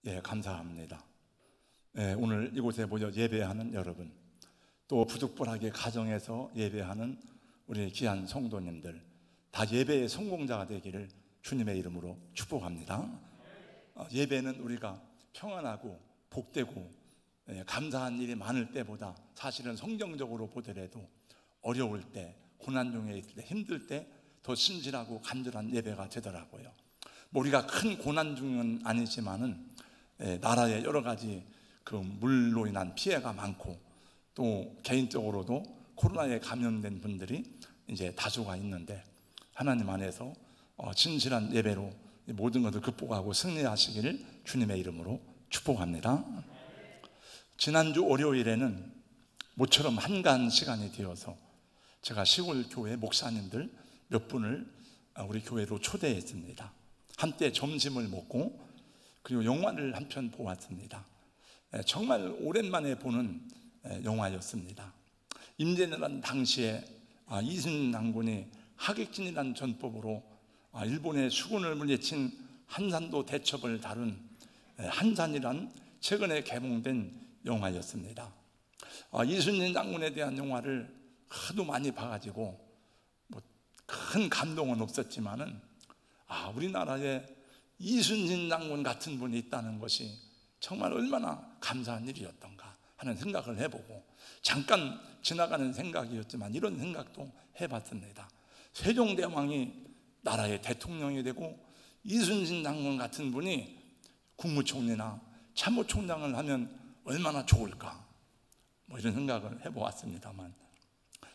예, 감사합니다. 예, 오늘 이곳에 모여 예배하는 여러분, 또 부득불하게 가정에서 예배하는 우리 귀한 성도님들, 다 예배의 성공자가 되기를 주님의 이름으로 축복합니다. 예배는 우리가 평안하고 복되고 감사한 일이 많을 때보다 사실은 성경적으로 보더라도 어려울 때, 고난 중에 있을 때, 힘들 때 더 신실하고 간절한 예배가 되더라고요. 우리가 큰 고난 중은 아니지만은 나라에 여러 가지 그 물로 인한 피해가 많고, 또 개인적으로도 코로나에 감염된 분들이 이제 다수가 있는데, 하나님 안에서 진실한 예배로 모든 것을 극복하고 승리하시기를 주님의 이름으로 축복합니다. 지난주 월요일에는 모처럼 한가한 시간이 되어서 제가 시골 교회 목사님들 몇 분을 우리 교회로 초대했습니다. 한때 점심을 먹고 그리고 영화를 한 편 보았습니다. 정말 오랜만에 보는 영화였습니다. 임진왜란 당시에 이순신 장군이 하객진이라는 전법으로 일본의 수군을 물리친 한산도 대첩을 다룬 한산이란 최근에 개봉된 영화였습니다. 이순신 장군에 대한 영화를 하도 많이 봐가지고 큰 감동은 없었지만은 우리나라에 이순신 장군 같은 분이 있다는 것이 정말 얼마나 감사한 일이었던가 하는 생각을 해보고, 잠깐 지나가는 생각이었지만 이런 생각도 해봤습니다. 세종대왕이 나라의 대통령이 되고 이순신 장군 같은 분이 국무총리나 참모총장을 하면 얼마나 좋을까, 이런 생각을 해보았습니다만,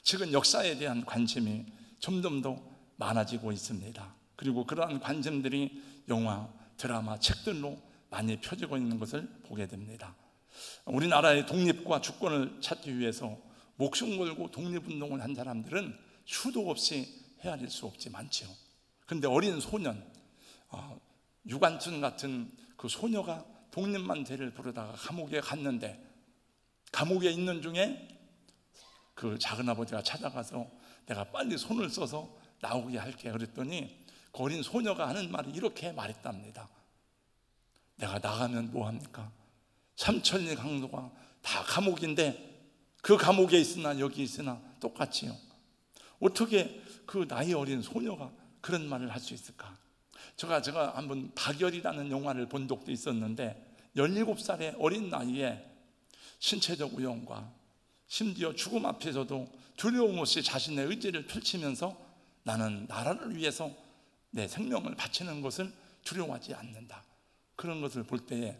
최근 역사에 대한 관심이 점점 더 많아지고 있습니다. 그리고 그러한 관심들이 영화, 드라마, 책들로 많이 펴지고 있는 것을 보게 됩니다. 우리나라의 독립과 주권을 찾기 위해서 목숨 걸고 독립운동을 한 사람들은 수도 없이 헤아릴 수 없지 많지요. 그런데 어린 소년, 유관순 같은 그 소녀가 독립만세를 부르다가 감옥에 갔는데, 감옥에 있는 중에 그 작은아버지가 찾아가서 내가 빨리 손을 써서 나오게 할게 그랬더니 그 어린 소녀가 하는 말이 이렇게 말했답니다. 내가 나가면 뭐합니까? 삼천리 강도가 다 감옥인데 그 감옥에 있으나 여기 있으나 똑같이요. 어떻게 그 나이 어린 소녀가 그런 말을 할 수 있을까? 제가 한번 박열이라는 영화를 본 적도 있었는데, 17살의 어린 나이에 신체적 우영과 심지어 죽음 앞에서도 두려움 없이 자신의 의지를 펼치면서 나는 나라를 위해서 내 생명을 바치는 것을 두려워하지 않는다, 그런 것을 볼 때에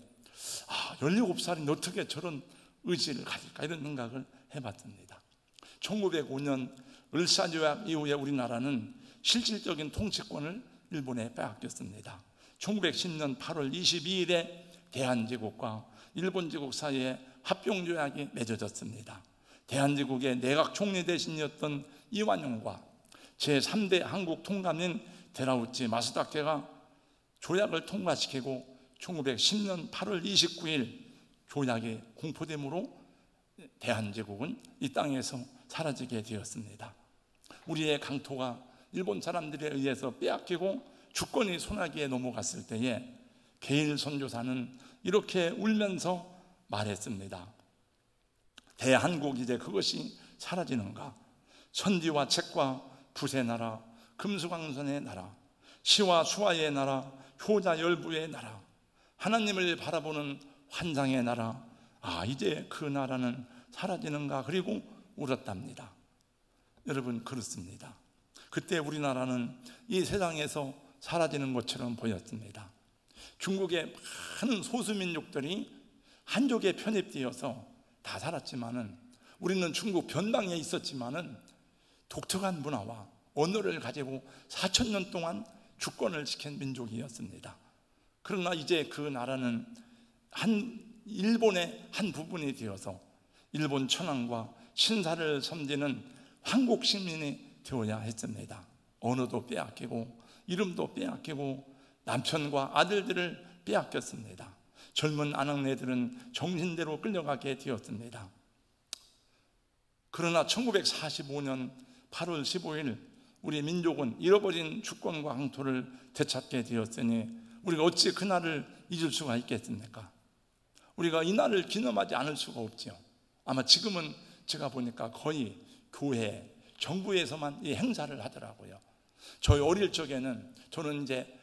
17살인데 어떻게 저런 의지를 가질까, 이런 생각을 해봤습니다. 1905년 을사조약 이후에 우리나라는 실질적인 통치권을 일본에 빼앗겼습니다. 1910년 8월 22일에 대한제국과 일본제국 사이에 합병조약이 맺어졌습니다. 대한제국의 내각 총리 대신이었던 이완용과 제3대 한국 통감인 데라우치 마스다케가 조약을 통과시키고 1910년 8월 29일 조약이 공포됨으로 대한제국은 이 땅에서 사라지게 되었습니다. 우리의 강토가 일본 사람들에 의해서 빼앗기고 주권이 손아귀에 넘어갔을 때에 게일 선교사는 이렇게 울면서 말했습니다. 대한국, 이제 그것이 사라지는가? 천지와 책과 붓의 나라, 금수강선의 나라, 시와 수화의 나라, 효자 열부의 나라, 하나님을 바라보는 환상의 나라, 이제 그 나라는 사라지는가? 그리고 울었답니다. 여러분, 그렇습니다. 그때 우리나라는 이 세상에서 사라지는 것처럼 보였습니다. 중국의 많은 소수민족들이 한족에 편입되어서 다 살았지만은, 우리는 중국 변방에 있었지만은 독특한 문화와 언어를 가지고 4,000년 동안 주권을 지킨 민족이었습니다. 그러나 이제 그 나라는 일본의 한 부분이 되어서 일본 천황과 신사를 섬기는 황국 시민이 되어야 했습니다. 언어도 빼앗기고 이름도 빼앗기고 남편과 아들들을 빼앗겼습니다. 젊은 아낙네들은 정신대로 끌려가게 되었습니다. 그러나 1945년 8월 15일 우리 민족은 잃어버린 주권과 황토를 되찾게 되었으니 우리가 어찌 그날을 잊을 수가 있겠습니까? 우리가 이 날을 기념하지 않을 수가 없죠. 아마 지금은 제가 보니까 거의 교회, 정부에서만 이 행사를 하더라고요. 저희 어릴 적에는 저는 이제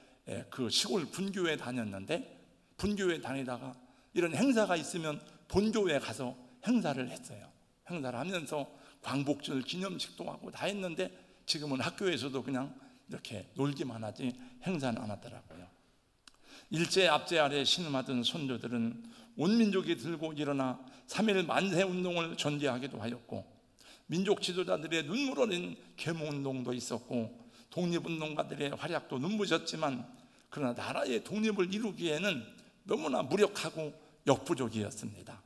그 시골 분교회 다녔는데, 분교회 다니다가 이런 행사가 있으면 본교회 가서 행사를 했어요. 행사를 하면서 광복절 기념식도 하고 다 했는데, 지금은 학교에서도 그냥 이렇게 놀기만 하지 행사는 안 하더라고요. 일제 압제 아래 신음하던 선조들은 온 민족이 들고 일어나 3.1 만세 운동을 전개하기도 하였고, 민족 지도자들의 눈물 어린 계몽운동도 있었고, 독립운동가들의 활약도 눈부셨지만, 그러나 나라의 독립을 이루기에는 너무나 무력하고 역부족이었습니다.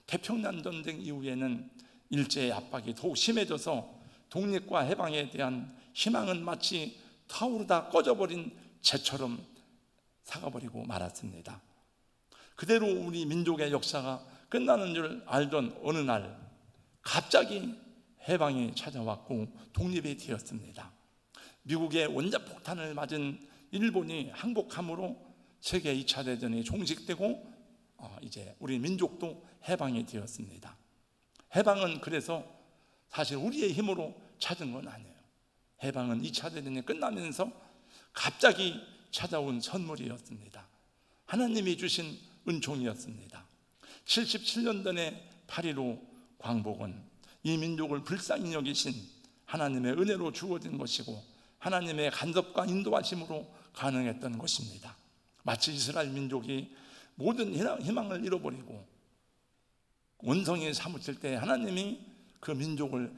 태평양 전쟁 이후에는 일제의 압박이 더욱 심해져서 독립과 해방에 대한 희망은 마치 타오르다 꺼져버린 재처럼 사가버리고 말았습니다. 그대로 우리 민족의 역사가 끝나는 줄 알던 어느 날 갑자기 해방이 찾아왔고 독립이 되었습니다. 미국의 원자폭탄을 맞은 일본이 항복함으로 세계 2차 대전이 종식되고 이제 우리 민족도 해방이 되었습니다. 해방은 그래서 사실 우리의 힘으로 찾은 건 아니에요. 해방은 2차 대전이 끝나면서 갑자기 찾아온 선물이었습니다. 하나님이 주신 은총이었습니다. 77년 전에 8.15 광복은 이 민족을 불쌍히 여기신 하나님의 은혜로 주어진 것이고, 하나님의 간섭과 인도하심으로 가능했던 것입니다. 마치 이스라엘 민족이 모든 희망을 잃어버리고 원성이 사무칠 때 하나님이 그 민족을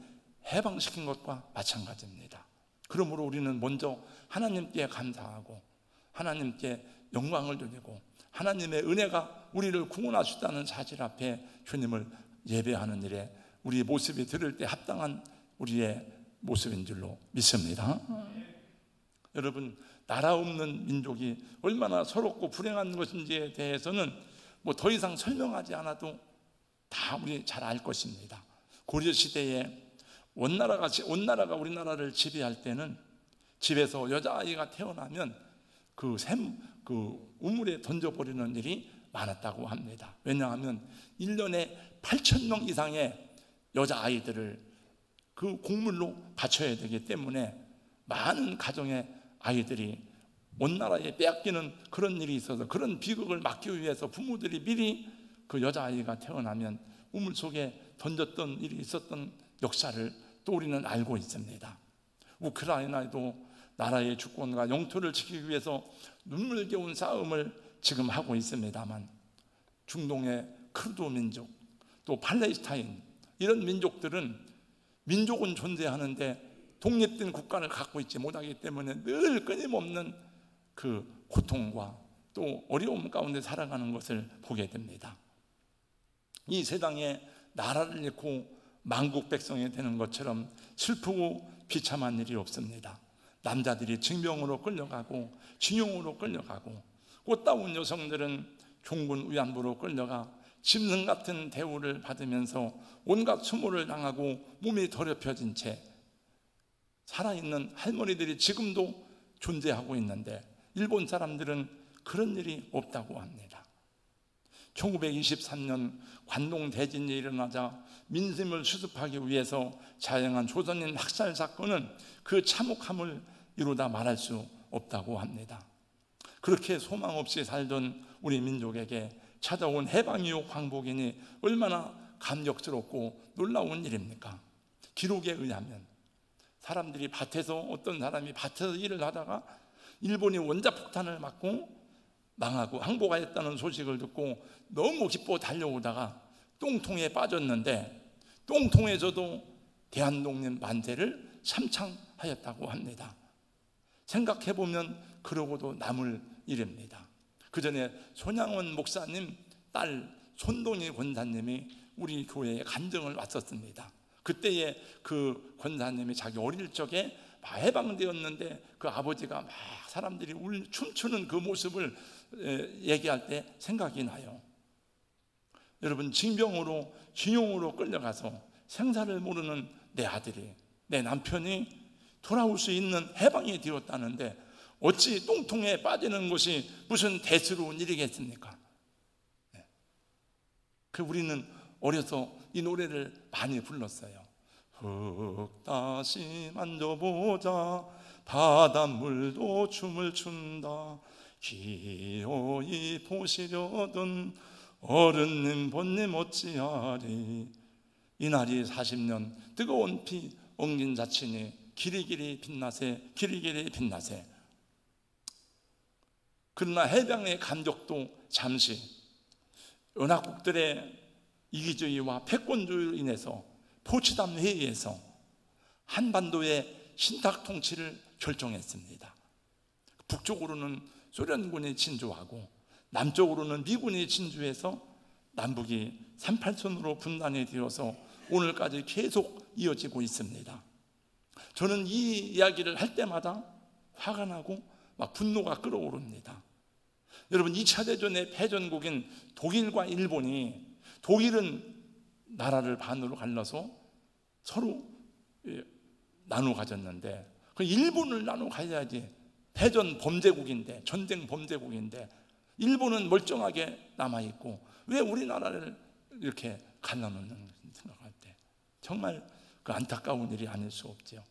해방시킨 것과 마찬가지입니다. 그러므로 우리는 먼저 하나님께 감사하고 하나님께 영광을 돌리고 하나님의 은혜가 우리를 구원하셨다는 사실 앞에 주님을 예배하는 일에 우리 모습이 들을 때 합당한 우리의 모습인 줄로 믿습니다. 여러분, 나라 없는 민족이 얼마나 서럽고 불행한 것인지에 대해서는 뭐 더 이상 설명하지 않아도 다 우리 잘 알 것입니다. 고려시대에 원나라가 우리나라를 지배할 때는 집에서 여자아이가 태어나면 그 우물에 던져버리는 일이 많았다고 합니다. 왜냐하면 1년에 8,000명 이상의 여자아이들을 그 곡물로 바쳐야 되기 때문에 많은 가정의 아이들이 원나라에 빼앗기는 그런 일이 있어서, 그런 비극을 막기 위해서 부모들이 미리 그 여자아이가 태어나면 우물 속에 던졌던 일이 있었던 역사를 또 우리는 알고 있습니다. 우크라이나도 나라의 주권과 영토를 지키기 위해서 눈물겨운 싸움을 지금 하고 있습니다만, 중동의 크루드 민족, 또 팔레스타인, 이런 민족들은 민족은 존재하는데 독립된 국가를 갖고 있지 못하기 때문에 늘 끊임없는 그 고통과 또 어려움 가운데 살아가는 것을 보게 됩니다. 이 세상에 나라를 잃고 만국 백성이 되는 것처럼 슬프고 비참한 일이 없습니다. 남자들이 징병으로 끌려가고 징용으로 끌려가고, 꽃다운 여성들은 종군 위안부로 끌려가 짐승 같은 대우를 받으면서 온갖 수모를 당하고 몸이 더럽혀진 채 살아있는 할머니들이 지금도 존재하고 있는데, 일본 사람들은 그런 일이 없다고 합니다. 1923년 관동 대진이 일어나자 민심을 수습하기 위해서 자행한 조선인 학살 사건은 그 참혹함을 이루다 말할 수 없다고 합니다. 그렇게 소망 없이 살던 우리 민족에게 찾아온 해방 이후 광복이니 얼마나 감격스럽고 놀라운 일입니까? 기록에 의하면 사람들이 어떤 사람이 밭에서 일을 하다가 일본이 원자폭탄을 맞고 망하고 항복하였다는 소식을 듣고 너무 기뻐 달려오다가 똥통에 빠졌는데, 똥통에서도 대한독립 만세를 삼창하였다고 합니다. 생각해보면 그러고도 남을 일입니다. 그 전에 손양원 목사님 딸 손동희 권사님이 우리 교회에 간증을 왔었습니다. 그때에 그 권사님이 자기 어릴 적에 해방되었는데 그 아버지가 막 사람들이 춤추는 그 모습을 얘기할 때 생각이 나요. 여러분, 징병으로 징용으로 끌려가서 생사를 모르는 내 아들이, 내 남편이 돌아올 수 있는 해방이 되었다는데 어찌 똥통에 빠지는 것이 무슨 대수로운 일이겠습니까? 우리는 어려서 이 노래를 많이 불렀어요. 흙 다시 만져보자, 바닷물도 춤을 춘다, 기어이 보시려던 어른님 본님 어찌하리. 이날이 40년 뜨거운 피 엉긴 자친이 기리기리 빛나세, 기리기리 빛나세. 그러나 해방의 감격도 잠시, 연합국들의 이기주의와 패권주의로 인해서 포츠담 회의에서 한반도의 신탁 통치를 결정했습니다. 북쪽으로는 소련군이 진주하고 남쪽으로는 미군이 진주해서 남북이 38선으로 분단이 되어서 오늘까지 계속 이어지고 있습니다. 저는 이 이야기를 할 때마다 화가 나고 막 분노가 끓어오릅니다. 여러분, 2차 대전의 패전국인 독일과 일본이, 독일은 나라를 반으로 갈라서 서로 나눠 가졌는데 그 일본을 나눠 가야지. 패전 범죄국인데, 전쟁 범죄국인데 일본은 멀쩡하게 남아있고 왜 우리나라를 이렇게 갈라놓는 생각할 때 정말 그 안타까운 일이 아닐 수 없죠.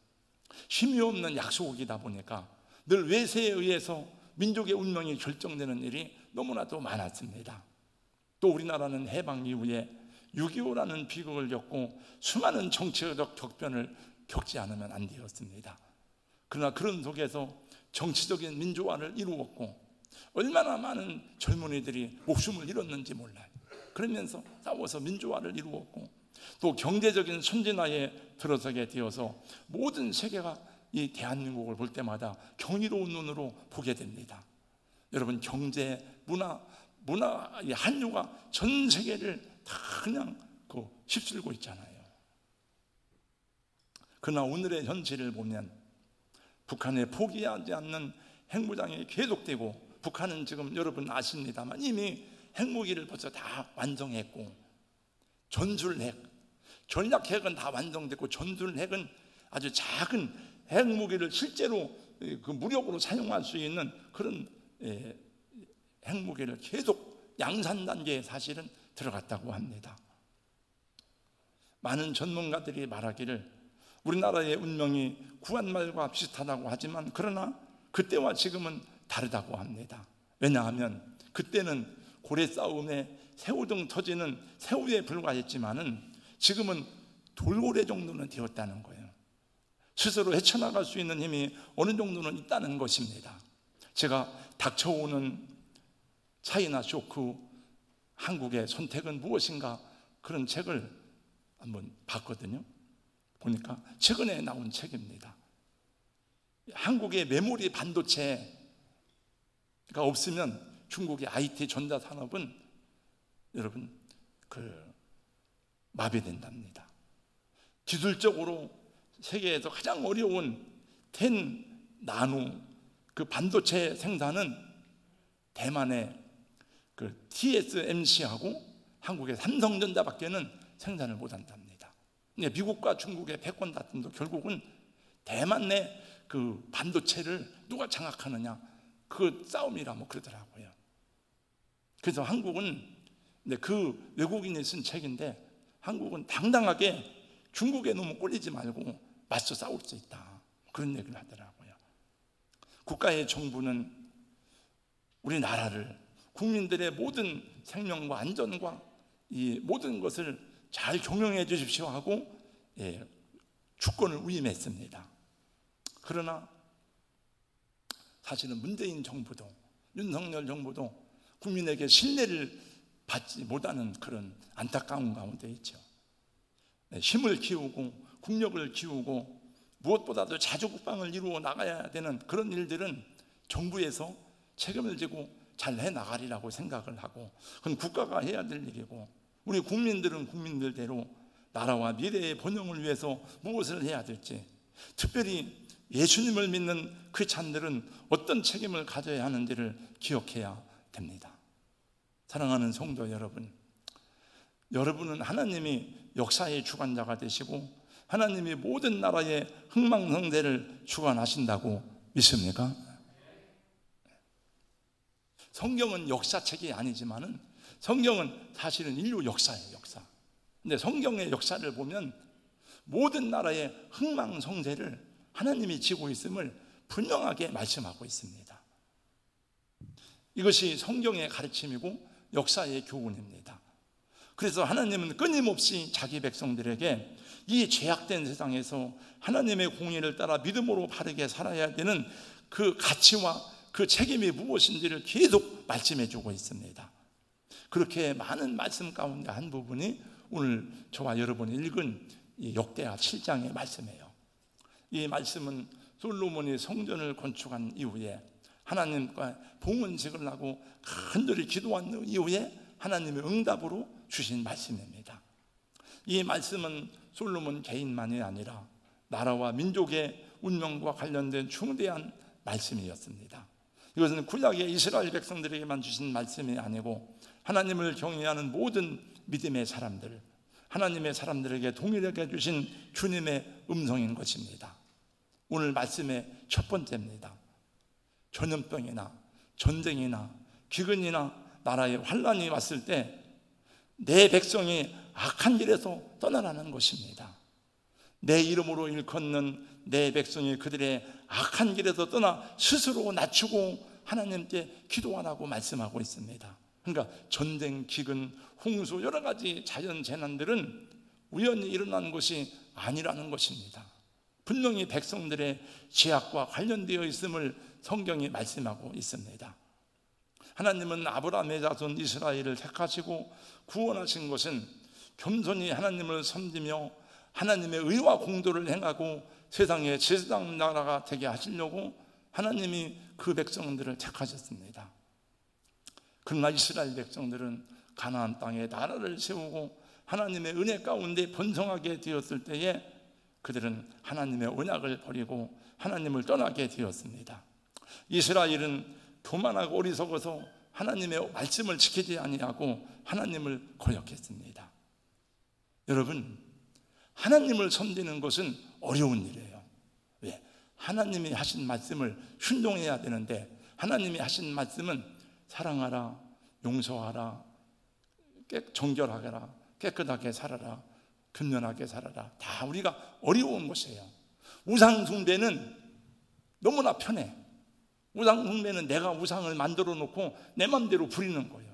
쉼이 없는 약속이다 보니까 늘 외세에 의해서 민족의 운명이 결정되는 일이 너무나도 많았습니다. 또 우리나라는 해방 이후에 6.25라는 비극을 겪고 수많은 정치적 격변을 겪지 않으면 안 되었습니다. 그러나 그런 속에서 정치적인 민주화를 이루었고 얼마나 많은 젊은이들이 목숨을 잃었는지 몰라요. 그러면서 싸워서 민주화를 이루었고 또 경제적인 선진화에 들어서게 되어서 모든 세계가 이 대한민국을 볼 때마다 경이로운 눈으로 보게 됩니다. 여러분, 경제, 문화, 이 한류가 전 세계를 다 그냥 휩쓸고 있잖아요. 그러나 오늘의 현실을 보면 북한에 포기하지 않는 핵무장이 계속되고, 북한은 지금 여러분 아십니다만 이미 핵무기를 벌써 다 완성했고, 전술핵, 전략핵은 다 완성됐고, 전술핵은 아주 작은 핵무기를 실제로 그 무력으로 사용할 수 있는 그런 핵무기를 계속 양산 단계에 사실은 들어갔다고 합니다. 많은 전문가들이 말하기를 우리나라의 운명이 구한말과 비슷하다고 하지만 그러나 그때와 지금은 다르다고 합니다. 왜냐하면 그때는 고래 싸움에 새우등 터지는 새우에 불과했지만은 지금은 돌고래 정도는 되었다는 거예요. 스스로 헤쳐나갈 수 있는 힘이 어느 정도는 있다는 것입니다. 제가 닥쳐오는 차이나 쇼크, 한국의 선택은 무엇인가, 그런 책을 한번 봤거든요. 보니까 최근에 나온 책입니다. 한국의 메모리 반도체가 없으면 중국의 IT 전자산업은 여러분 마비된답니다. 기술적으로 세계에서 가장 어려운 10 나노 그 반도체 생산은 대만의 TSMC하고 한국의 삼성전자밖에는 생산을 못한답니다. 미국과 중국의 패권 다툼도 결국은 대만 내 그 반도체를 누가 장악하느냐, 그 싸움이라 그러더라고요. 그래서 한국은, 그 외국인이 쓴 책인데, 한국은 당당하게 중국에 너무 꼴리지 말고 맞서 싸울 수 있다, 그런 얘기를 하더라고요. 국가의 정부는 우리나라를, 국민들의 모든 생명과 안전과 이 모든 것을 잘 경영해 주십시오 하고 주권을 위임했습니다. 그러나 사실은 문재인 정부도, 윤석열 정부도 국민에게 신뢰를 받지 못하는 그런 안타까운 가운데 있죠. 힘을 키우고 국력을 키우고 무엇보다도 자주국방을 이루어 나가야 되는 그런 일들은 정부에서 책임을 지고 잘 해나가리라고 생각을 하고, 그건 국가가 해야 될 일이고, 우리 국민들은 국민들대로 나라와 미래의 번영을 위해서 무엇을 해야 될지, 특별히 예수님을 믿는 크리스찬들은 어떤 책임을 가져야 하는지를 기억해야 됩니다. 사랑하는 성도 여러분, 여러분은 하나님이 역사의 주관자가 되시고 하나님이 모든 나라의 흥망성쇠를 주관하신다고 믿습니까? 성경은 역사책이 아니지만은 성경은 사실은 인류 역사예요, 역사. 근데 성경의 역사를 보면 모든 나라의 흥망성쇠를 하나님이 지고 있음을 분명하게 말씀하고 있습니다. 이것이 성경의 가르침이고 역사의 교훈입니다. 그래서 하나님은 끊임없이 자기 백성들에게 이 죄악된 세상에서 하나님의 공의를 따라 믿음으로 바르게 살아야 되는 그 가치와 그 책임이 무엇인지를 계속 말씀해 주고 있습니다. 그렇게 많은 말씀 가운데 한 부분이 오늘 저와 여러분이 읽은 이 역대하 7장의 말씀이에요. 이 말씀은 솔로몬이 성전을 건축한 이후에 하나님과 봉헌식을 하고 간절히 기도한 이후에 하나님의 응답으로 주신 말씀입니다. 이 말씀은 솔로몬 개인만이 아니라 나라와 민족의 운명과 관련된 중대한 말씀이었습니다. 이것은 구약의 이스라엘 백성들에게만 주신 말씀이 아니고 하나님을 경외하는 모든 믿음의 사람들, 하나님의 사람들에게 동일하게 주신 주님의 음성인 것입니다. 오늘 말씀의 첫 번째입니다. 전염병이나 전쟁이나 기근이나 나라의 환란이 왔을 때 내 백성이 악한 길에서 떠나라는 것입니다. 내 이름으로 일컫는 내 백성이 그들의 악한 길에서 떠나 스스로 낮추고 하나님께 기도하라고 말씀하고 있습니다. 그러니까 전쟁, 기근, 홍수 여러 가지 자연재난들은 우연히 일어난 것이 아니라는 것입니다. 분명히 백성들의 죄악과 관련되어 있음을 성경이 말씀하고 있습니다. 하나님은 아브라함의 자손 이스라엘을 택하시고 구원하신 것은 겸손히 하나님을 섬기며 하나님의 의와 공도를 행하고 세상의 제사장 나라가 되게 하시려고 하나님이 그 백성들을 택하셨습니다. 그러나 이스라엘 백성들은 가나안 땅에 나라를 세우고 하나님의 은혜 가운데 번성하게 되었을 때에 그들은 하나님의 언약을 버리고 하나님을 떠나게 되었습니다. 이스라엘은 교만하고 어리석어서 하나님의 말씀을 지키지 아니하고 하나님을 거역했습니다. 여러분, 하나님을 섬기는 것은 어려운 일이에요. 왜? 하나님이 하신 말씀을 순종해야 되는데 하나님이 하신 말씀은 사랑하라, 용서하라, 정결하게라, 깨끗하게 살아라, 근면하게 살아라. 다 우리가 어려운 것이에요. 우상 숭배는 너무나 편해. 우상 숭배는 내가 우상을 만들어 놓고 내 맘대로 부리는 거예요.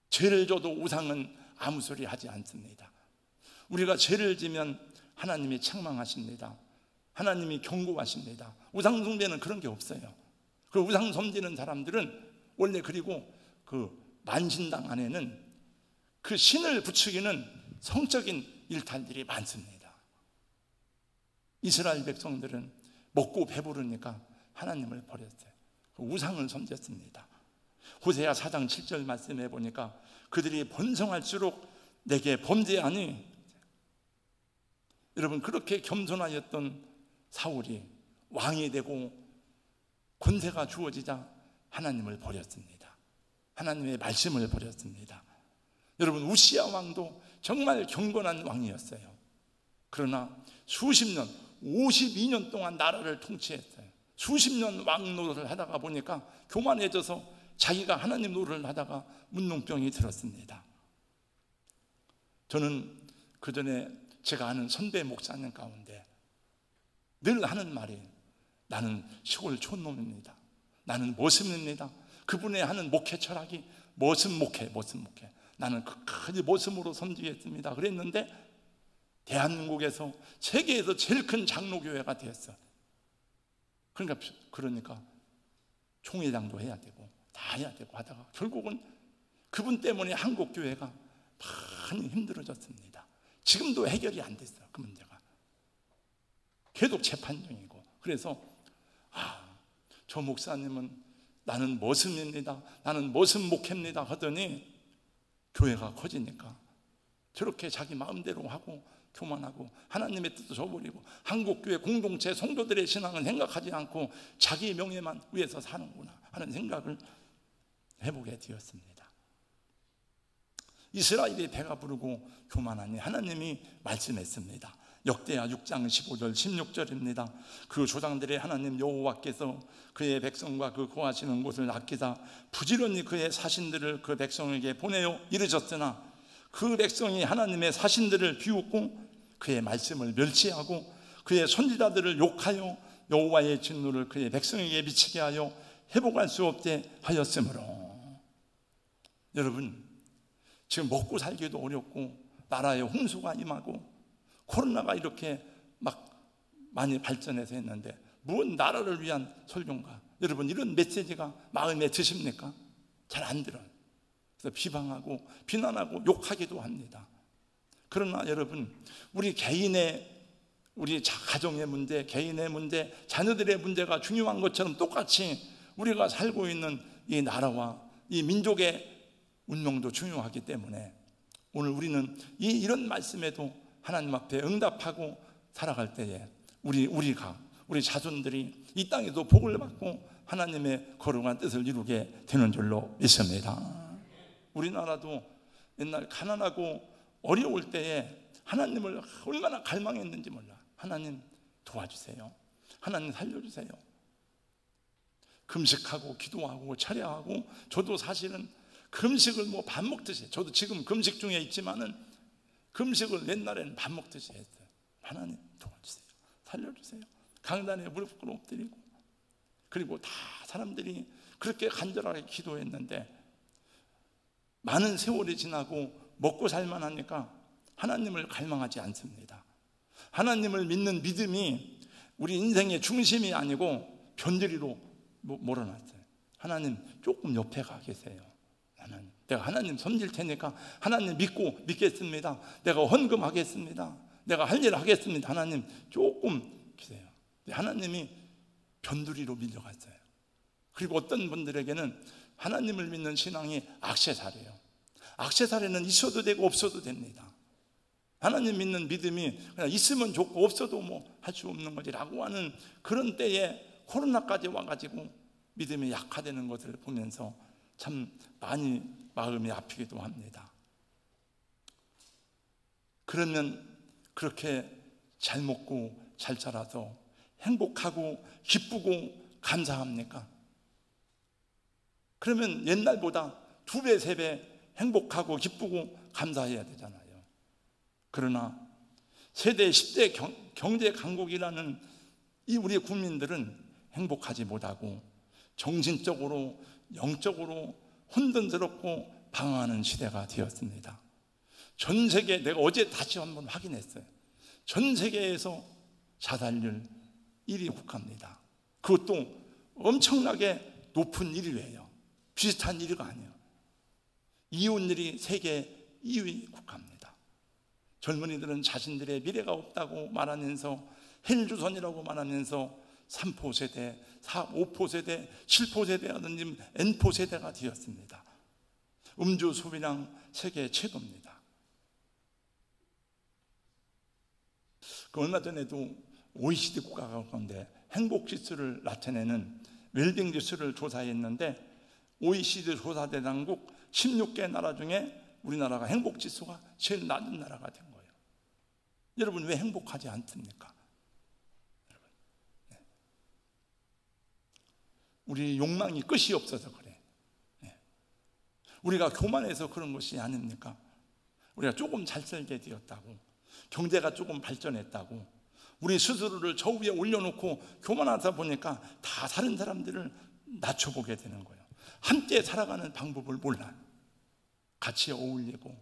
죄를 져도 우상은 아무 소리 하지 않습니다. 우리가 죄를 지면 하나님이 책망하십니다. 하나님이 경고하십니다. 우상 숭배는 그런 게 없어요. 그 우상 섬기는 사람들은 원래 그리고 그 만신당 안에는 그 신을 부추기는 성적인 일탈들이 많습니다. 이스라엘 백성들은 먹고 배부르니까 하나님을 버렸어요. 우상을 섬겼습니다. 호세아 4장 7절 말씀해 보니까 그들이 번성할수록 내게 범죄하니, 여러분 그렇게 겸손하였던 사울이 왕이 되고 권세가 주어지자 하나님을 버렸습니다. 하나님의 말씀을 버렸습니다. 여러분 우시야 왕도 정말 경건한 왕이었어요. 그러나 수십 년, 52년 동안 나라를 통치했어요. 수십 년 왕 노릇을 하다가 보니까 교만해져서 자기가 하나님 노릇을 하다가 문둥병이 들었습니다. 저는 그전에 제가 아는 선배 목사님 가운데 늘 하는 말이, 나는 시골 촌놈입니다. 나는 머슴입니다. 그분의 하는 목회 철학이 머슴 목회. 나는 끝까지 머슴으로 섬기겠습니다. 그랬는데 대한민국에서 세계에서 제일 큰 장로교회가 되었어. 그러니까 총회장도 해야 되고 다 해야 되고 하다가 결국은 그분 때문에 한국 교회가 많이 힘들어졌습니다. 지금도 해결이 안 됐어요. 그 문제가 계속 재판 중이고. 그래서 저 목사님은 나는 머슴입니다, 나는 머슴 목회입니다 하더니 교회가 커지니까 저렇게 자기 마음대로 하고 교만하고 하나님의 뜻도 저버리고 한국교회 공동체 성도들의 신앙은 생각하지 않고 자기 명예만 위해서 사는구나 하는 생각을 해보게 되었습니다. 이스라엘이 배가 부르고 교만하니 하나님이 말씀했습니다. 역대하 6장 15절 16절입니다. 그 조상들의 하나님 여호와께서 그의 백성과 그 거하시는 곳을 아끼사 부지런히 그의 사신들을 그 백성에게 보내어 이르셨으나 그 백성이 하나님의 사신들을 비웃고 그의 말씀을 멸시하고 그의 선지자들을 욕하여 여호와의 진노를 그의 백성에게 미치게 하여 회복할 수 없게 하였으므로. 여러분, 지금 먹고 살기도 어렵고 나라에 홍수가 임하고 코로나가 이렇게 막 많이 발전해서 했는데 무슨 나라를 위한 설교인가? 여러분, 이런 메시지가 마음에 드십니까? 잘 안 들어요. 그래서 비방하고 비난하고 욕하기도 합니다. 그러나 여러분, 우리 개인의, 우리 가정의 문제, 개인의 문제, 자녀들의 문제가 중요한 것처럼 똑같이 우리가 살고 있는 이 나라와 이 민족의 운명도 중요하기 때문에 오늘 우리는 이런 말씀에도 하나님 앞에 응답하고 살아갈 때에 우리 자손들이 이 땅에도 복을 받고 하나님의 거룩한 뜻을 이루게 되는 줄로 믿습니다. 우리나라도 옛날 가난하고 어려울 때에 하나님을 얼마나 갈망했는지 몰라. 하나님 도와주세요. 하나님 살려주세요. 금식하고 기도하고 차려하고, 저도 사실은 금식을 뭐 밥 먹듯이, 저도 지금 금식 중에 있지만은 금식을 옛날에는 밥 먹듯이 했어요. 하나님 도와주세요. 살려주세요. 강단에 무릎 꿇어 엎드리고, 그리고 다 사람들이 그렇게 간절하게 기도했는데 많은 세월이 지나고 먹고 살만 하니까 하나님을 갈망하지 않습니다. 하나님을 믿는 믿음이 우리 인생의 중심이 아니고 변두리로 몰아놨어요. 하나님 조금 옆에 가 계세요. 하나님, 내가 하나님 섬길 테니까 하나님 믿겠습니다. 내가 헌금하겠습니다. 내가 할 일 하겠습니다. 하나님 조금 계세요. 하나님이 변두리로 밀려갔어요. 그리고 어떤 분들에게는 하나님을 믿는 신앙이 액세서리예요. 액세서리는 있어도 되고 없어도 됩니다. 하나님 믿는 믿음이 그냥 있으면 좋고 없어도 뭐 할 수 없는 거지라고 하는 그런 때에 코로나까지 와가지고 믿음이 약화되는 것을 보면서 참 많이 마음이 아프기도 합니다. 그러면 그렇게 잘 먹고 잘 자라서 행복하고 기쁘고 감사합니까? 그러면 옛날보다 2배, 3배 행복하고 기쁘고 감사해야 되잖아요. 그러나 세대 10대 경제 강국이라는 이 우리 국민들은 행복하지 못하고 정신적으로 영적으로 혼돈스럽고 방황하는 시대가 되었습니다. 전 세계, 내가 어제 다시 한번 확인했어요. 전 세계에서 자살률 1위 국가입니다. 그것도 엄청나게 높은 1위예요. 비슷한 1위가 아니에요. 이혼율이 세계 2위 국가입니다. 젊은이들은 자신들의 미래가 없다고 말하면서 헬조선이라고 말하면서 3포 세대, 5포 세대, 7포 세대라든지 N포 세대가 되었습니다. 음주 소비량 세계 최고입니다. 얼마 전에도 OECD 국가 가운데 행복 지수를 나타내는 웰빙 지수를 조사했는데 OECD 조사 대상국 16개 나라 중에 우리나라가 행복 지수가 제일 낮은 나라가 된 거예요. 여러분, 왜 행복하지 않습니까? 여러분, 네. 우리 욕망이 끝이 없어서 그래. 네. 우리가 교만해서 그런 것이 아닙니까? 우리가 조금 잘 살게 되었다고, 경제가 조금 발전했다고, 우리 스스로를 저 위에 올려놓고 교만하다 보니까 다 다른 사람들을 낮춰보게 되는 거예요. 함께 살아가는 방법을 몰라요. 같이 어울리고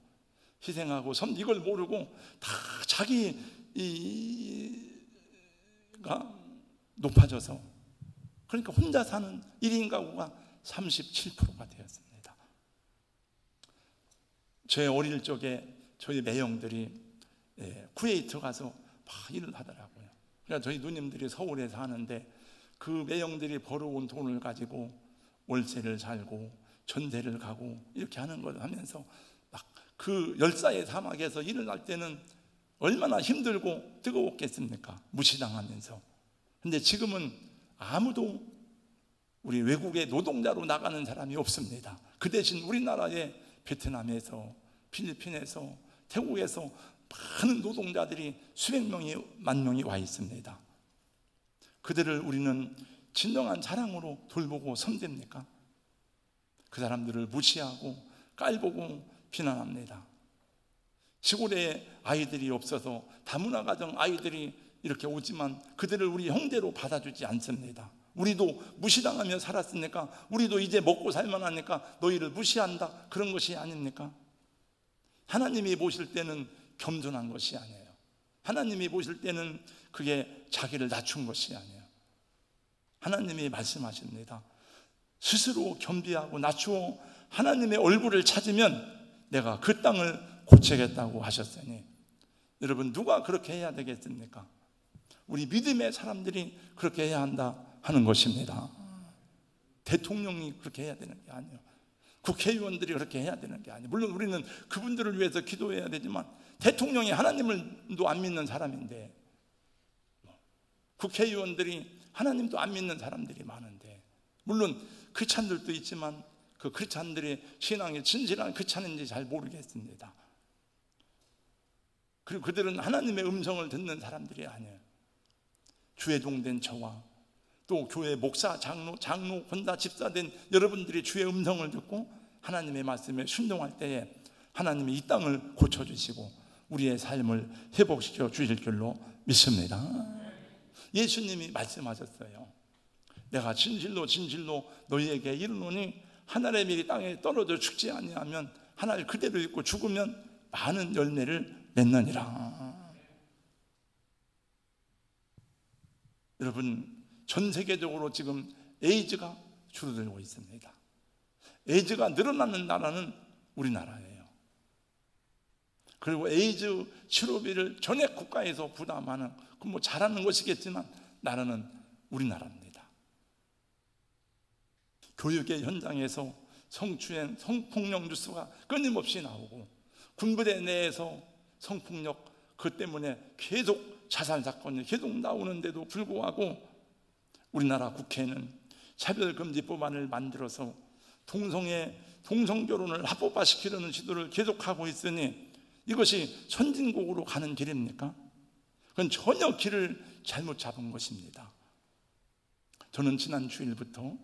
희생하고 이걸 모르고 다 자기가 높아져서, 그러니까 혼자 사는 1인 가구가 37%가 되었습니다. 제 어릴 적에 저희 매형들이 쿠웨이트 가서 막 일을 하더라고요. 그러니까 저희 누님들이 서울에 사는데 그 매형들이 벌어온 돈을 가지고 월세를 살고 전세를 가고 이렇게 하는 걸 하면서 막 그 열사의 사막에서 일을 할 때는 얼마나 힘들고 뜨거웠겠습니까? 무시당하면서. 근데 지금은 아무도 우리 외국에 노동자로 나가는 사람이 없습니다. 그 대신 우리나라의 베트남에서, 필리핀에서, 태국에서 많은 노동자들이 수백 명이, 만 명이 와 있습니다. 그들을 우리는 진정한 사랑으로 돌보고 섬깁니까? 그 사람들을 무시하고 깔보고 비난합니다. 시골에 아이들이 없어서 다문화 가정 아이들이 이렇게 오지만 그들을 우리 형제로 받아주지 않습니다. 우리도 무시당하며 살았으니까, 우리도 이제 먹고 살만하니까 너희를 무시한다, 그런 것이 아닙니까? 하나님이 보실 때는 겸손한 것이 아니에요. 하나님이 보실 때는 그게 자기를 낮춘 것이 아니에요. 하나님이 말씀하십니다. 스스로 겸비하고 낮추어 하나님의 얼굴을 찾으면 내가 그 땅을 고치겠다고 하셨으니, 여러분, 누가 그렇게 해야 되겠습니까? 우리 믿음의 사람들이 그렇게 해야 한다 하는 것입니다. 대통령이 그렇게 해야 되는 게 아니에요. 국회의원들이 그렇게 해야 되는 게 아니에요. 물론 우리는 그분들을 위해서 기도해야 되지만, 대통령이 하나님을도 안 믿는 사람인데, 국회의원들이 하나님도 안 믿는 사람들이 많은데, 물론 크리스찬들도 있지만 그 크리스찬들의 신앙이 진실한 크리스찬인지 잘 모르겠습니다. 그리고 그들은 하나님의 음성을 듣는 사람들이 아니에요. 주의 종된 저와 또 교회 목사, 장로, 권사, 집사된 여러분들이 주의 음성을 듣고 하나님의 말씀에 순종할 때에 하나님이 이 땅을 고쳐주시고 우리의 삶을 회복시켜 주실 줄로 믿습니다. 예수님이 말씀하셨어요. 내가 진실로 진실로 너희에게 이르노니 하늘의 밀이 땅에 떨어져 죽지 아니하면 하나를 그대로 있고 죽으면 많은 열매를 맺느니라. 여러분, 전 세계적으로 지금 에이즈가 줄어들고 있습니다. 에이즈가 늘어나는 나라는 우리나라예요. 그리고 에이즈 치료비를 전액 국가에서 부담하는, 뭐 잘하는 것이겠지만 나라는 우리나라입니다. 교육의 현장에서 성추행, 성폭력 뉴스가 끊임없이 나오고, 군부대 내에서 성폭력, 그 때문에 계속 자살 사건이 계속 나오는데도 불구하고 우리나라 국회는 차별금지법안을 만들어서 동성결혼을 합법화시키려는 시도를 계속하고 있으니 이것이 선진국으로 가는 길입니까? 그건 전혀 길을 잘못 잡은 것입니다. 저는 지난 주일부터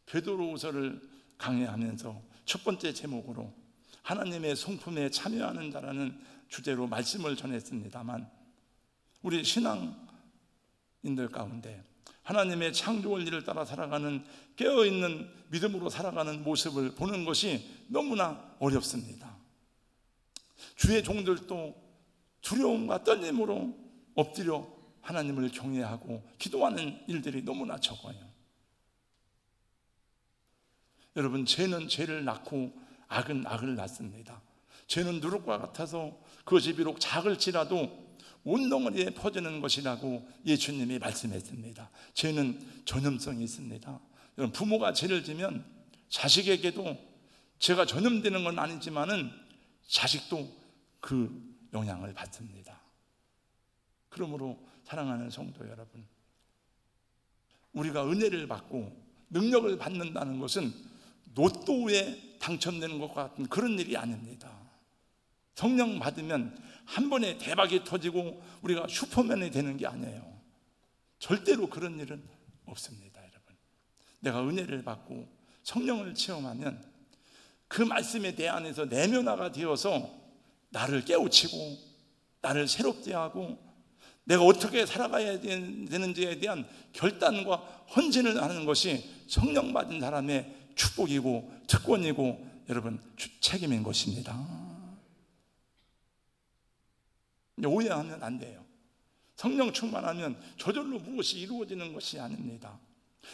베드로후서를 강의하면서 첫 번째 제목으로 하나님의 성품에 참여하는 자라는 주제로 말씀을 전했습니다만, 우리 신앙인들 가운데 하나님의 창조의 일을 따라 살아가는, 깨어있는 믿음으로 살아가는 모습을 보는 것이 너무나 어렵습니다. 주의 종들도 두려움과 떨림으로 엎드려 하나님을 경외하고 기도하는 일들이 너무나 적어요. 여러분, 죄는 죄를 낳고 악은 악을 낳습니다. 죄는 누룩과 같아서 그것이 비록 작을지라도 온 덩어리에 퍼지는 것이라고 예수님이 말씀했습니다. 죄는 전염성이 있습니다. 여러분, 부모가 죄를 지면 자식에게도, 죄가 전염되는 건 아니지만은 자식도 그 영향을 받습니다. 그러므로 사랑하는 성도 여러분, 우리가 은혜를 받고 능력을 받는다는 것은 로또에 당첨되는 것과 같은 그런 일이 아닙니다. 성령 받으면 한 번에 대박이 터지고 우리가 슈퍼맨이 되는 게 아니에요. 절대로 그런 일은 없습니다. 여러분, 내가 은혜를 받고 성령을 체험하면 그 말씀에 내 안에서 내면화가 되어서 나를 깨우치고 나를 새롭게 하고 내가 어떻게 살아가야 되는지에 대한 결단과 헌신을 하는 것이 성령 받은 사람의 축복이고 특권이고 여러분 책임인 것입니다. 오해하면 안 돼요. 성령 충만하면 저절로 무엇이 이루어지는 것이 아닙니다.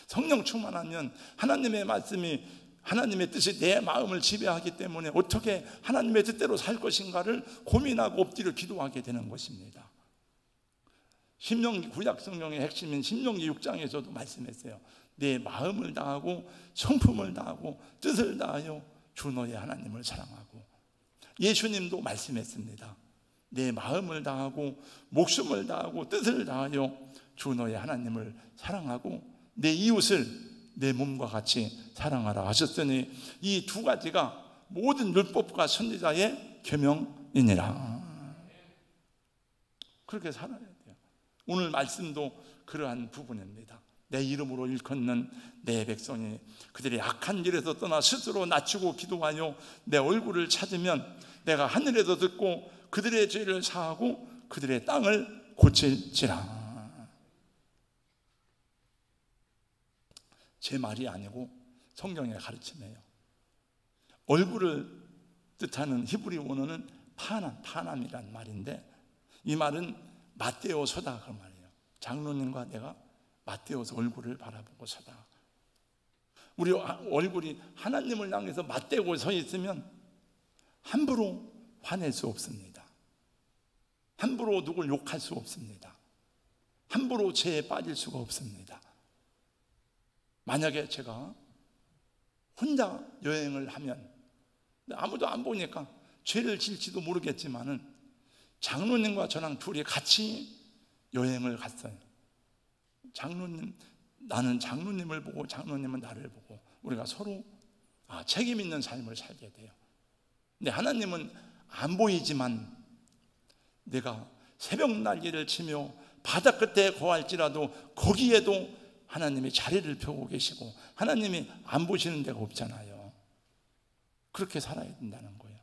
성령 충만하면 하나님의 말씀이, 하나님의 뜻이 내 마음을 지배하기 때문에 어떻게 하나님의 뜻대로 살 것인가를 고민하고 엎드려 기도하게 되는 것입니다. 신명기, 구약 성경의 핵심인 신명기 6장에서도 말씀했어요. 내 마음을 다하고 성품을 다하고 뜻을 다하여 주 너의 하나님을 사랑하고. 예수님도 말씀했습니다. 내 마음을 다하고 목숨을 다하고 뜻을 다하여 주 너의 하나님을 사랑하고 내 이웃을 내 몸과 같이 사랑하라 하셨으니 이 두 가지가 모든 율법과 선지자의 계명이니라. 그렇게 살아야 돼요. 오늘 말씀도 그러한 부분입니다. 내 이름으로 일컫는 내 백성이 그들이 악한 길에서 떠나 스스로 낮추고 기도하여 내 얼굴을 찾으면 내가 하늘에서 듣고 그들의 죄를 사하고 그들의 땅을 고칠지라. 제 말이 아니고 성경의 가르침이에요. 얼굴을 뜻하는 히브리 원어는 파남이란 말인데, 이 말은 맞대어 서다 그 말이에요. 장로님과 내가 맞대어서 얼굴을 바라보고 서다. 우리 얼굴이 하나님을 향해서 맞대고 서 있으면 함부로 화낼 수 없습니다. 함부로 누굴 욕할 수 없습니다. 함부로 죄에 빠질 수가 없습니다. 만약에 제가 혼자 여행을 하면 아무도 안 보니까 죄를 질지도 모르겠지만은 장로님과 저랑 둘이 같이 여행을 갔어요. 장로님, 나는 장로님을 보고 장로님은 나를 보고 우리가 서로 책임 있는 삶을 살게 돼요. 근데 하나님은 안 보이지만 내가 새벽 날개를 치며 바다 끝에 거할지라도 거기에도 하나님이 자리를 펴고 계시고 하나님이 안 보시는 데가 없잖아요. 그렇게 살아야 된다는 거예요.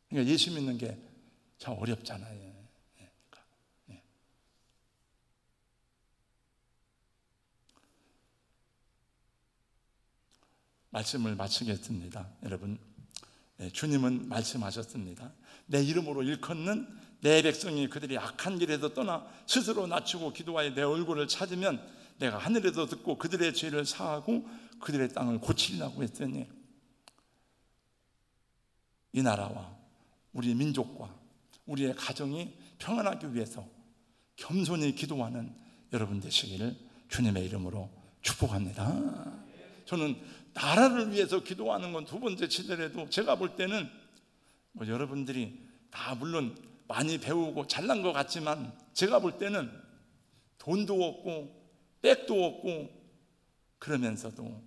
그러니까 예수 믿는 게 참 어렵잖아요. 말씀을 마치겠습니다. 여러분, 주님은 말씀하셨습니다. 내 이름으로 일컫는 내 백성이 그들이 악한 길에서 떠나 스스로 낮추고 기도하여 내 얼굴을 찾으면 내가 하늘에서 듣고 그들의 죄를 사하고 그들의 땅을 고치리라고 했더니, 이 나라와 우리 민족과 우리의 가정이 평안하기 위해서 겸손히 기도하는 여러분 되시기를 주님의 이름으로 축복합니다. 저는 나라를 위해서 기도하는 건 두 번째 치더라도 제가 볼 때는 여러분들이 다 물론 많이 배우고 잘난 것 같지만 제가 볼 때는 돈도 없고 백도 없고 그러면서도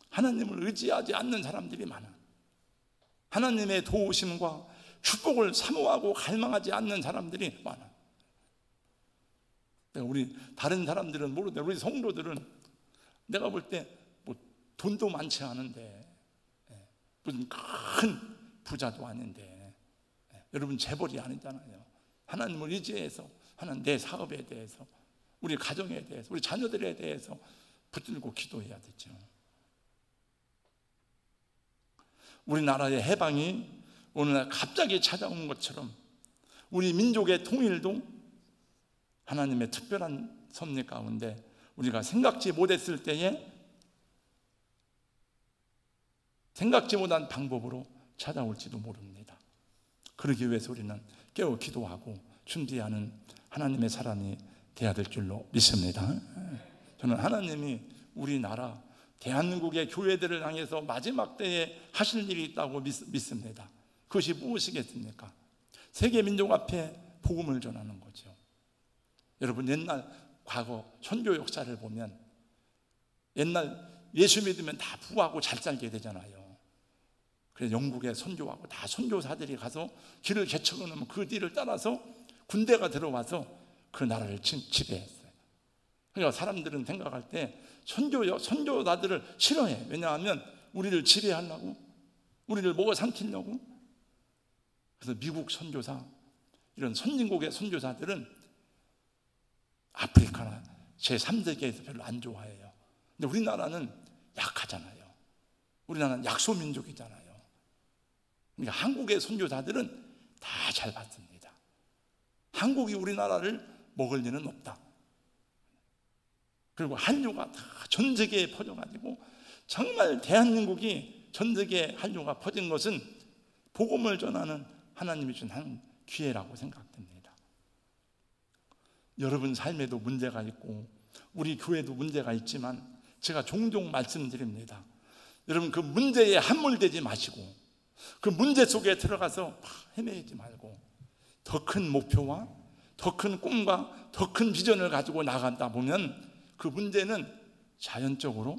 하나님을 의지하지 않는 사람들이 많아. 하나님의 도우심과 축복을 사모하고 갈망하지 않는 사람들이 많아. 우리 다른 사람들은 모르는데 우리 성도들은 내가 볼 때 돈도 많지 않은데 무슨 큰 부자도 아닌데 여러분 재벌이 아니잖아요. 하나님을 의지해서 하나님 내 사업에 대해서 우리 가정에 대해서 우리 자녀들에 대해서 붙들고 기도해야 되죠. 우리나라의 해방이 오늘날 갑자기 찾아온 것처럼 우리 민족의 통일도 하나님의 특별한 섭리 가운데 우리가 생각지 못했을 때에 생각지 못한 방법으로 찾아올지도 모릅니다. 그러기 위해서 우리는 깨어 기도하고 준비하는 하나님의 사람이 되어야 될 줄로 믿습니다. 저는 하나님이 우리나라 대한민국의 교회들을 향해서 마지막 때에 하실 일이 있다고 믿습니다. 그것이 무엇이겠습니까? 세계 민족 앞에 복음을 전하는 거죠. 여러분, 옛날 과거 선교 역사를 보면 옛날 예수 믿으면 다 부하고 잘 살게 되잖아요. 그래서 영국에 선교하고 다 선교사들이 가서 길을 개척해 놓으면 그 뒤를 따라서 군대가 들어와서 그 나라를 지배했어요. 그러니까 사람들은 생각할 때 선교사들을 싫어해. 왜냐하면 우리를 지배하려고, 우리를 먹어 삼키려고. 그래서 미국 선교사, 이런 선진국의 선교사들은 아프리카나 제3세계에서 별로 안 좋아해요. 근데 우리나라는 약하잖아요. 우리나라는 약소민족이잖아요. 그러니까 한국의 선교사들은 다 잘 받습니다. 한국이 우리나라를 먹을 리는 없다. 그리고 한류가 다 전 세계에 퍼져가지고 정말 대한민국이 전 세계에 한류가 퍼진 것은 복음을 전하는 하나님이 준 한 기회라고 생각됩니다. 여러분 삶에도 문제가 있고 우리 교회도 문제가 있지만 제가 종종 말씀드립니다. 여러분 그 문제에 함몰되지 마시고 그 문제 속에 들어가서 헤매지 말고 더 큰 목표와 더 큰 꿈과 더 큰 비전을 가지고 나간다 보면 그 문제는 자연적으로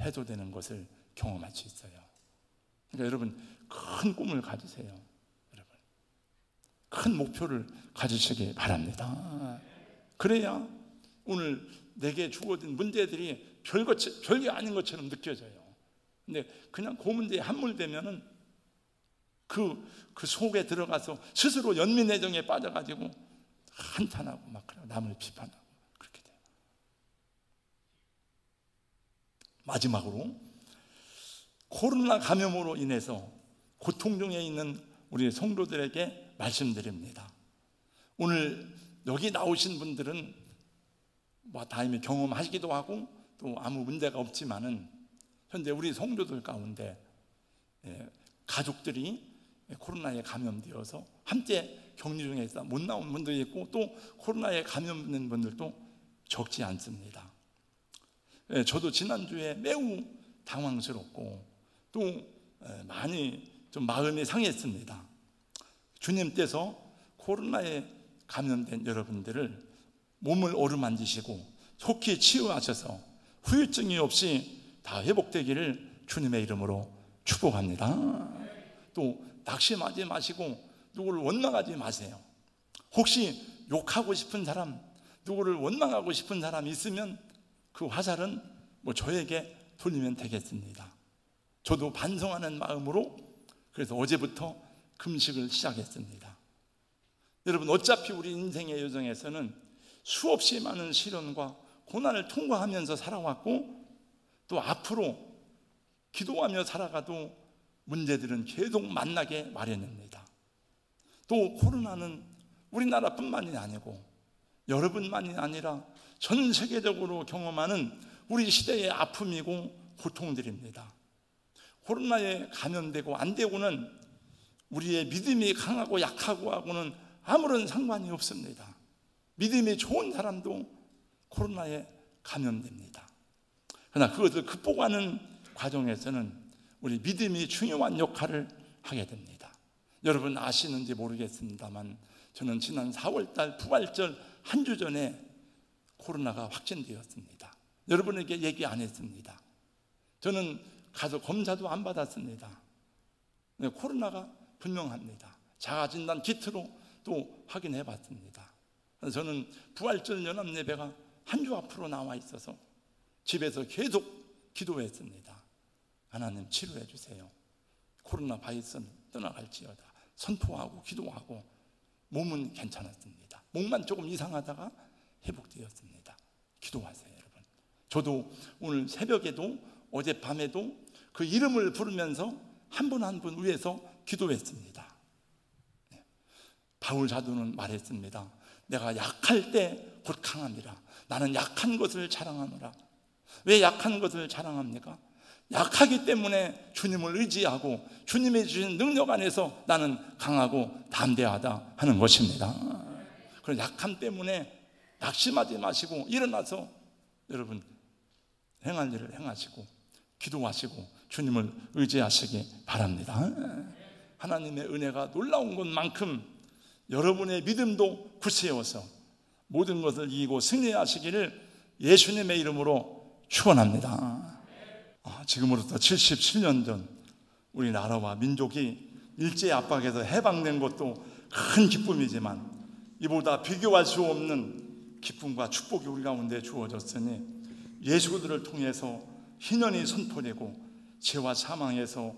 해소되는 것을 경험할 수 있어요. 그러니까 여러분 큰 꿈을 가지세요. 여러분 큰 목표를 가지시기 바랍니다. 그래야 오늘 내게 주어진 문제들이 별게 아닌 것처럼 느껴져요. 근데 그냥 그 문제에 함몰되면은 그 속에 들어가서 스스로 연민의정에 빠져가지고 한탄하고 막 남을 비판하고 그렇게 돼요. 마지막으로 코로나 감염으로 인해서 고통 중에 있는 우리 성도들에게 말씀드립니다. 오늘 여기 나오신 분들은 다 이미 경험하시기도 하고 또 아무 문제가 없지만은 현재 우리 성도들 가운데 가족들이 코로나에 감염되어서 함께 격리 중에 있어 못 나온 분들이 있고 또 코로나에 감염된 분들도 적지 않습니다. 저도 지난주에 매우 당황스럽고 또 많이 좀 마음이 상했습니다. 주님께서 코로나에 감염된 여러분들을 몸을 어루만지시고 속히 치유하셔서 후유증이 없이 다 회복되기를 주님의 이름으로 축복합니다. 또 낙심하지 마시고 누구를 원망하지 마세요. 혹시 욕하고 싶은 사람, 누구를 원망하고 싶은 사람이 있으면 그 화살은 저에게 돌리면 되겠습니다. 저도 반성하는 마음으로 그래서 어제부터 금식을 시작했습니다. 여러분, 어차피 우리 인생의 여정에서는 수없이 많은 시련과 고난을 통과하면서 살아왔고 또 앞으로 기도하며 살아가도 문제들은 계속 만나게 마련입니다. 또 코로나는 우리나라뿐만이 아니고 여러분만이 아니라 전 세계적으로 경험하는 우리 시대의 아픔이고 고통들입니다. 코로나에 감염되고 안 되고는 우리의 믿음이 강하고 약하고 하고는 아무런 상관이 없습니다. 믿음이 좋은 사람도 코로나에 감염됩니다. 그러나 그것을 극복하는 과정에서는 우리 믿음이 중요한 역할을 하게 됩니다. 여러분 아시는지 모르겠습니다만 저는 지난 4월달 부활절 한 주 전에 코로나가 확진되었습니다. 여러분에게 얘기 안 했습니다. 저는 가서 검사도 안 받았습니다. 코로나가 분명합니다. 자가진단 키트로 또 확인해 봤습니다. 저는 부활절 연합예배가 한 주 앞으로 나와 있어서 집에서 계속 기도했습니다. 하나님 치료해 주세요. 코로나 바이러스는 떠나갈지어다. 선포하고 기도하고 몸은 괜찮았습니다. 몸만 조금 이상하다가 회복되었습니다. 기도하세요, 여러분. 저도 오늘 새벽에도 어젯밤에도 그 이름을 부르면서 한 분 한 분 위해서 기도했습니다. 바울 사도는 말했습니다. 내가 약할 때 곧 강합니다. 나는 약한 것을 자랑하노라. 왜 약한 것을 자랑합니까? 약하기 때문에 주님을 의지하고 주님이 주신 능력 안에서 나는 강하고 담대하다 하는 것입니다. 그런 약함 때문에 낙심하지 마시고 일어나서 여러분 행할 일을 행하시고 기도하시고 주님을 의지하시기 바랍니다. 하나님의 은혜가 놀라운 것만큼 여러분의 믿음도 굳세워서 모든 것을 이기고 승리하시기를 예수님의 이름으로 축원합니다. 지금으로부터 77년 전 우리나라와 민족이 일제 압박에서 해방된 것도 큰 기쁨이지만 이보다 비교할 수 없는 기쁨과 축복이 우리 가운데 주어졌으니 예수들을 통해서 희년이 선포되고 죄와 사망에서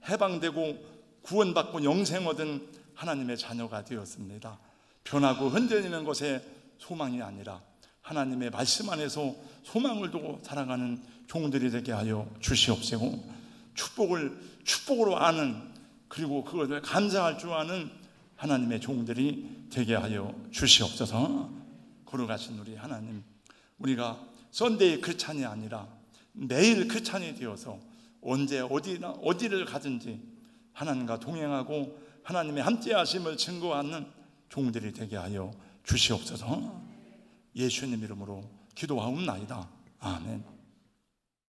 해방되고 구원받고 영생 얻은 하나님의 자녀가 되었습니다. 변하고 흔들리는 것에 소망이 아니라 하나님의 말씀 안에서 소망을 두고 살아가는 종들이 되게 하여 주시옵시고 축복으로 아는 그리고 그것을 감사할 줄 아는 하나님의 종들이 되게 하여 주시옵소서. 걸어가신 우리 하나님, 우리가 썬데이 크리스찬이 아니라 매일 크리스찬이 되어서 언제 어디를 가든지 하나님과 동행하고 하나님의 함께하심을 증거하는 종들이 되게 하여 주시옵소서. 예수님 이름으로 기도하옵나이다. 아멘.